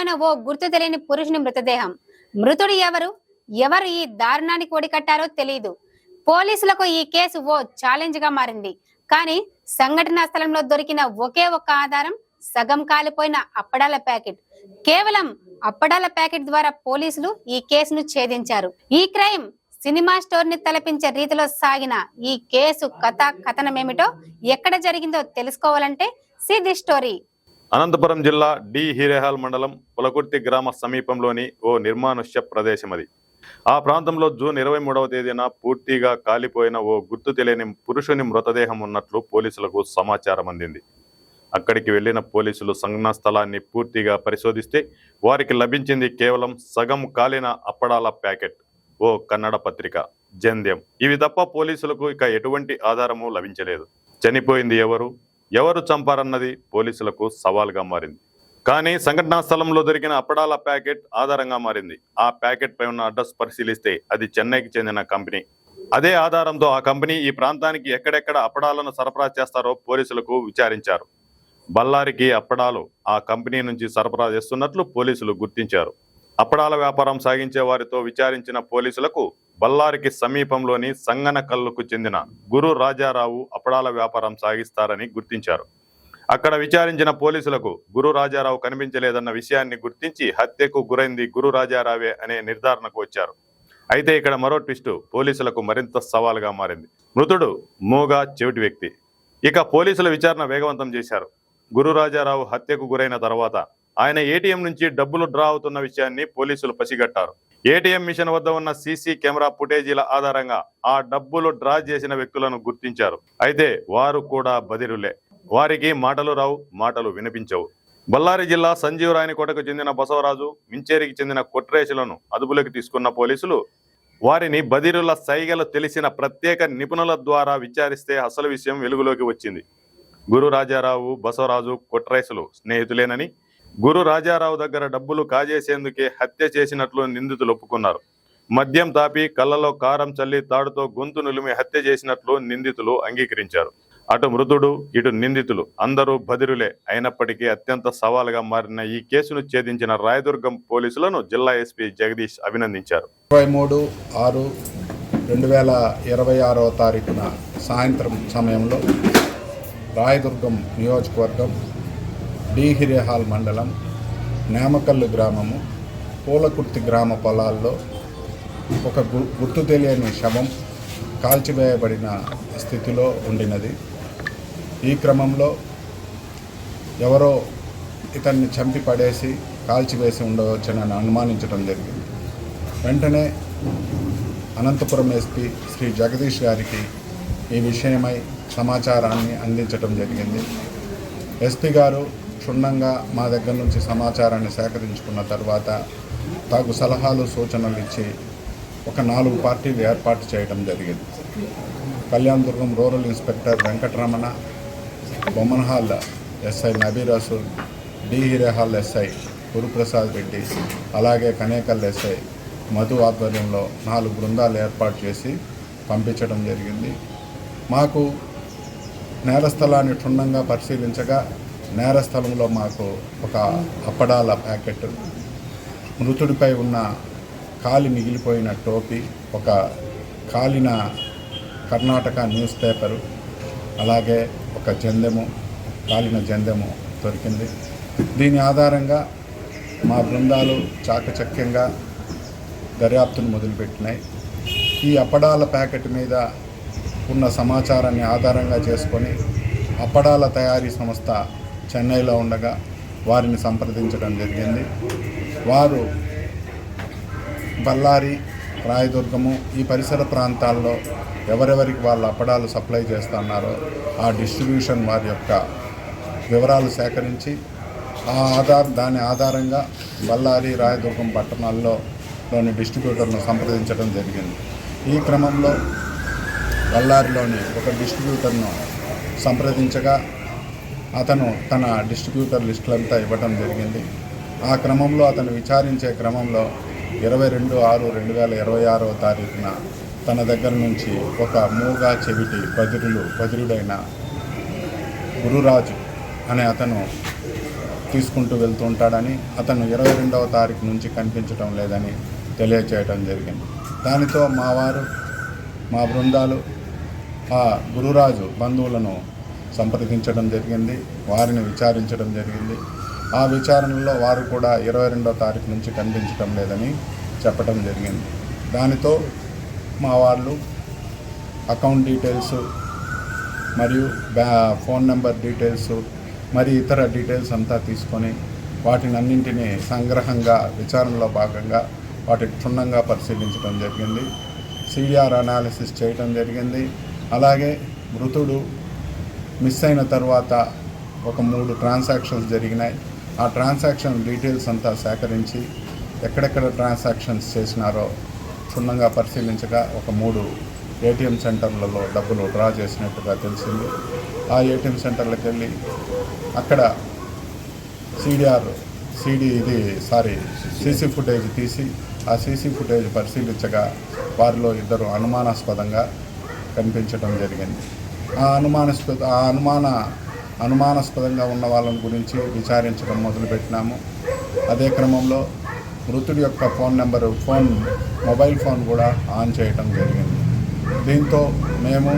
కాలిపోయిన ఓ గుర్తు తెలియని పురుషుని మృతదేహం. మృతుడు ఎవరు ఈ దారుణానికి ఒడికట్టారో తెలియదు. పోలీసులకు ఈ కేసు ఓ ఛాలెంజ్ గా మారింది. కానీ సంఘటనా స్థలంలో దొరికిన ఒకే ఒక్క ఆధారం సగం కాలిపోయిన అప్పడాల ప్యాకెట్. కేవలం అప్పడాల ప్యాకెట్ ద్వారా పోలీసులు ఈ కేసును ఛేదించారు. ఈ క్రైమ్ సినిమా స్టోర్ ని తలపించే రీతిలో సాగిన ఈ కేసు కథనమేమిటో, ఎక్కడ జరిగిందో తెలుసుకోవాలంటే సీ ది స్టోరీ. అనంతపురం జిల్లా డి హిరేహాల్ మండలం పులకుర్తి గ్రామ సమీపంలోని ఓ నిర్మానుష్య ప్రదేశం అది. ఆ ప్రాంతంలో జూన్ 23వ తేదీన పూర్తిగా కాలిపోయిన ఓ గుర్తు తెలియని పురుషుని మృతదేహం ఉన్నట్లు పోలీసులకు సమాచారం అందింది. అక్కడికి వెళ్లిన పోలీసులు సంఘటనా స్థలాన్ని పూర్తిగా పరిశోధిస్తే వారికి లభించింది కేవలం సగం కాలిన అప్పడాల ప్యాకెట్, ఓ కన్నడ పత్రిక, జంధ్యం. ఇవి తప్ప పోలీసులకు ఇక ఎటువంటి ఆధారము లభించలేదు. చనిపోయింది ఎవరు చంపారన్నది పోలీసులకు సవాల్గా మారింది. కానీ సంఘటనా స్థలంలో దొరికిన అప్పడాల ప్యాకెట్ ఆధారంగా మారింది. ఆ ప్యాకెట్ పై ఉన్న అడ్రస్ పరిశీలిస్తే అది చెన్నైకి చెందిన కంపెనీ. అదే ఆధారంతో ఆ కంపెనీ ఈ ప్రాంతానికి ఎక్కడెక్కడ అప్పడాలను సరఫరా చేస్తారో పోలీసులకు విచారించారు. బళ్ళారికి అప్పడాలు ఆ కంపెనీ నుంచి సరఫరా చేస్తున్నట్లు పోలీసులు గుర్తించారు. అప్పడాల వ్యాపారం సాగించే వారితో విచారించిన పోలీసులకు బళ్ళారికి సమీపంలోని సంగనకల్లుకు చెందిన గురు రాజారావు అప్పడాల వ్యాపారం సాగిస్తారని గుర్తించారు. అక్కడ విచారించిన పోలీసులకు గురు రాజారావు కనిపించలేదన్న విషయాన్ని గుర్తించి హత్యకు గురైంది గురు రాజారావే అనే నిర్ధారణకు వచ్చారు. అయితే ఇక్కడ మరో ట్విస్టు పోలీసులకు మరింత సవాలుగా మారింది. మృతుడు మూగ చెవిటి వ్యక్తి. ఇక పోలీసుల విచారణ వేగవంతం చేశారు. గురు రాజారావు హత్యకు గురైన తర్వాత ఆయన ఏటీఎం నుంచి డబ్బులు డ్రా అవుతున్న విషయాన్ని పోలీసులు పసిగట్టారు. ఏటీఎం మిషన్ వద్ద ఉన్న సీసీ కెమెరా ఫుటేజీల ఆధారంగా ఆ డబ్బులు డ్రా చేసిన వ్యక్తులను గుర్తించారు. అయితే వారు కూడా బదిరులే. వారికి మాటలు రావు, మాటలు వినిపించవు. బళ్ళారి జిల్లా సంజీవరాయనికోటకు చెందిన బసవరాజు, మించేరికి చెందిన కొట్రేషులను అదుపులోకి తీసుకున్న పోలీసులు వారిని బదిరుల సైగలు తెలిసిన ప్రత్యేక నిపుణుల ద్వారా విచారిస్తే అసలు విషయం వెలుగులోకి వచ్చింది. గురు రాజారావు, బసవరాజు, కొట్రేషులు స్నేహితులేనని, గురు రాజారావు దగ్గర డబ్బులు కాజేసేందుకే హత్య చేసినట్లు నిందితులు ఒప్పుకున్నారు. మద్యం తాపి కళ్ళలో కారం చల్లి తాడుతో గొంతు నులిమి హత్య చేసినట్లు నిందితులు అంగీకరించారు. అటు మృతుడు, ఇటు నిందితులు అందరూ బదిరులే. అయినప్పటికీ అత్యంత సవాలుగా మారిన ఈ కేసును ఛేదించిన రాయదుర్గం పోలీసులను జిల్లా ఎస్పీ జగదీష్ అభినందించారు. 23/6/2026 సాయంత్రం సమయంలో రాయదుర్గం నియోజకవర్గం డి హిరేహాల్ మండలం నేమకల్లు గ్రామము పూలకుర్తి గ్రామ పొలాల్లో ఒక గుర్తు తెలియని శవం కాల్చివేయబడిన స్థితిలో ఉండినది. ఈ క్రమంలో ఎవరో ఇతన్ని చంపి పడేసి కాల్చివేసి ఉండవచ్చునని అనుమానించడం జరిగింది. వెంటనే అనంతపురం ఎస్పీ శ్రీ జగదీష్ గారికి ఈ విషయమై సమాచారాన్ని అందించడం జరిగింది. ఎస్పీ గారు క్షుణ్ణంగా మా దగ్గర నుంచి సమాచారాన్ని సేకరించుకున్న తర్వాత తగు సలహాలు, సూచనలు ఇచ్చి ఒక 4 పార్టీలు ఏర్పాటు చేయడం జరిగింది. Kalyanadurgam rural inspector Venkataramana, Bommanahal SI Nabirasu, D Hirehal SI Guruprasad Reddy, అలాగే కనేకల్ ఎస్ఐ మధు ఆధ్వర్యంలో 4 బృందాలు ఏర్పాటు చేసి పంపించడం జరిగింది. మాకు నేరస్థలాన్ని క్షుణ్ణంగా పరిశీలించగా నేరస్థలంలో మాకు ఒక అప్పడాల ప్యాకెట్, మృతుడిపై ఉన్న కాలి మిగిలిపోయిన టోపీ, ఒక కాలిన కర్ణాటక న్యూస్ పేపరు, అలాగే ఒక కాలిన జందెము దొరికింది. దీని ఆధారంగా మా బృందాలు చాకచక్యంగా దర్యాప్తును మొదలుపెట్టినాయి. ఈ అప్పడాల ప్యాకెట్ మీద ఉన్న సమాచారాన్ని ఆధారంగా చేసుకొని అప్పడాల తయారీ సంస్థ చెన్నైలో ఉండగా వారిని సంప్రదించడం జరిగింది. వారు బళ్ళారి, రాయదుర్గము ఈ పరిసర ప్రాంతాల్లో ఎవరెవరికి వాళ్ళ అప్పడాలు సప్లై చేస్తున్నారో ఆ డిస్ట్రిబ్యూషన్ వారి యొక్క వివరాలు సేకరించి దాని ఆధారంగా బళ్ళారి, రాయదుర్గం పట్టణాల్లోని డిస్ట్రిబ్యూటర్ను సంప్రదించడం జరిగింది. ఈ క్రమంలో బళ్ళారిలోని ఒక డిస్ట్రిబ్యూటర్ను సంప్రదించగా అతను తన డిస్ట్రిబ్యూటర్ లిస్టులంతా ఇవ్వడం జరిగింది. ఆ క్రమంలో అతను విచారించే క్రమంలో 22/6/2026 తన దగ్గర నుంచి ఒక మూగ చెవిటి బదిరుడైన గురురాజు అనే అతను తీసుకుంటూ వెళ్తుంటాడని, అతను 22వ తారీఖు నుంచి కనిపించడం లేదని తెలియచేయడం జరిగింది. దానితో మా బృందాలు ఆ గురురాజు బంధువులను సంప్రదించడం జరిగింది, వారిని విచారించడం జరిగింది. ఆ విచారణలో వారు కూడా 22వ తారీఖు నుంచి కనిపించడం లేదని చెప్పడం జరిగింది. దానితో మా వాళ్ళు అకౌంట్ డీటెయిల్స్ మరియు ఫోన్ నెంబర్ డీటెయిల్స్ మరి ఇతర డీటెయిల్స్ అంతా తీసుకొని వాటిని అన్నింటినీ సంగ్రహంగా విచారణలో భాగంగా వాటిని క్షుణ్ణంగా పరిశీలించడం జరిగింది. సిడిఆర్ అనాలిసిస్ చేయడం జరిగింది. అలాగే మృతుడు మిస్ అయిన తర్వాత ఒక 3 ట్రాన్సాక్షన్స్ జరిగినాయి. ఆ ట్రాన్సాక్షన్ డీటెయిల్స్ అంతా సేకరించి ఎక్కడెక్కడ ట్రాన్సాక్షన్స్ చేసినారో క్షుణ్ణంగా పరిశీలించగా ఒక 3 ఏటీఎం సెంటర్లలో డబ్బులు డ్రా చేసినట్టుగా తెలిసింది. ఆ ఏటీఎం సెంటర్లకు వెళ్ళి అక్కడ సీసీ ఫుటేజ్ తీసి ఆ సీసీ ఫుటేజ్ పరిశీలించగా వారిలో 2 అనుమానాస్పదంగా కనిపించడం జరిగింది. అనుమానాస్పదంగా ఉన్న వాళ్ళ గురించి విచారించడం మొదలుపెట్టినాము. అదే క్రమంలో మృతుడి యొక్క మొబైల్ ఫోన్ కూడా ఆన్ చేయడం జరిగింది. దీంతో మేము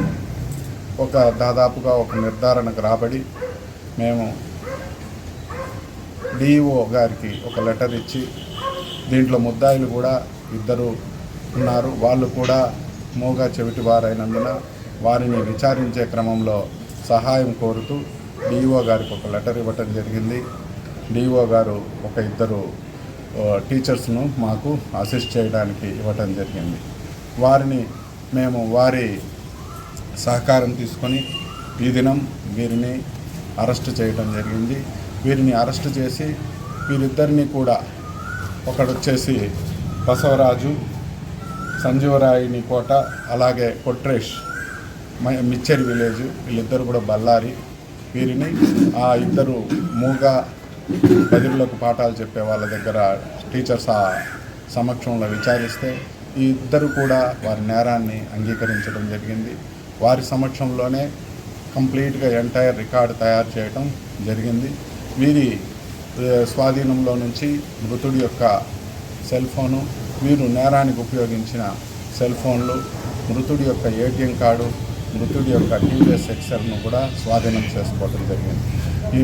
దాదాపుగా ఒక నిర్ధారణకు రాబడి మేము డిఈఓ గారికి ఒక లెటర్ ఇచ్చి, దీంట్లో ముద్దాయిలు కూడా 2 ఉన్నారు, వాళ్ళు కూడా మూగా చెవిటి వారైనందున వారిని విచారించే క్రమంలో సహాయం కోరుతూ డిఈఓ గారికి ఒక లెటర్ ఇవ్వటం జరిగింది. డిఈఓ గారు ఒక 2 టీచర్స్ను మాకు అసిస్ట్ చేయడానికి ఇవ్వటం జరిగింది. మేము వారి సహకారం తీసుకొని ఈ దినం వీరిని అరెస్ట్ చేయడం జరిగింది. వీరిని అరెస్ట్ చేసి వీరిద్దరిని కూడా, ఒకడొచ్చేసి బసవరాజు, సంజీవరాయిని కోట, అలాగే కొట్రేష్ మిచ్చెరి విలేజ్, వీళ్ళిద్దరు కూడా బళ్ళారి. వీరిని ఆ 2 మూగా బదిరులకు పాఠాలు చెప్పే వాళ్ళ దగ్గర టీచర్స్ ఆ సమక్షంలో విచారిస్తే ఈ 2 కూడా వారి నేరాన్ని అంగీకరించడం జరిగింది. వారి సమక్షంలోనే కంప్లీట్గా ఎంటైర్ రికార్డు తయారు చేయడం జరిగింది. వీరి స్వాధీనంలో నుంచి మృతుడి యొక్క సెల్ ఫోను, వీరు నేరానికి ఉపయోగించిన సెల్ ఫోన్లు, మృతుడి యొక్క ఏటీఎం కార్డు, మృతుడి యొక్క టీవీఎస్ ఎక్సెల్ను కూడా స్వాధీనం చేసుకోవడం జరిగింది. ఈ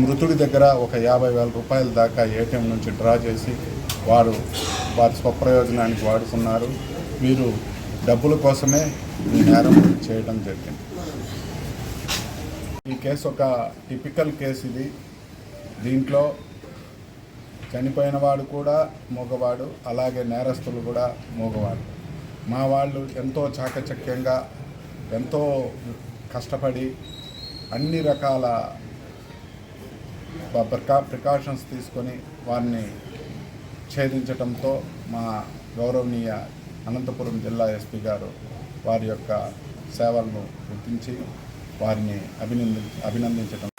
మృతుడి దగ్గర ఒక 50,000 రూపాయల దాకా ఏటీఎం నుంచి డ్రా చేసి వారి స్వప్రయోజనానికి వాడుకున్నారు. వీరు డబ్బుల కోసమే ఈ నేరం చేయడం జరిగింది. ఈ కేసు ఒక టిపికల్ కేసు ఇది. దీంట్లో చనిపోయిన వాడు కూడా మగవాడు, అలాగే నేరస్తులు కూడా మగవాడు. మా వాళ్ళు ఎంతో చాకచక్యంగా, ఎంతో కష్టపడి అన్ని రకాల ప్రికాషన్స్ తీసుకొని వారిని ఛేదించడంతో మా గౌరవనీయ అనంతపురం జిల్లా ఎస్పీ గారు వారి యొక్క సేవలను గుర్తించి వారిని అభినందించడం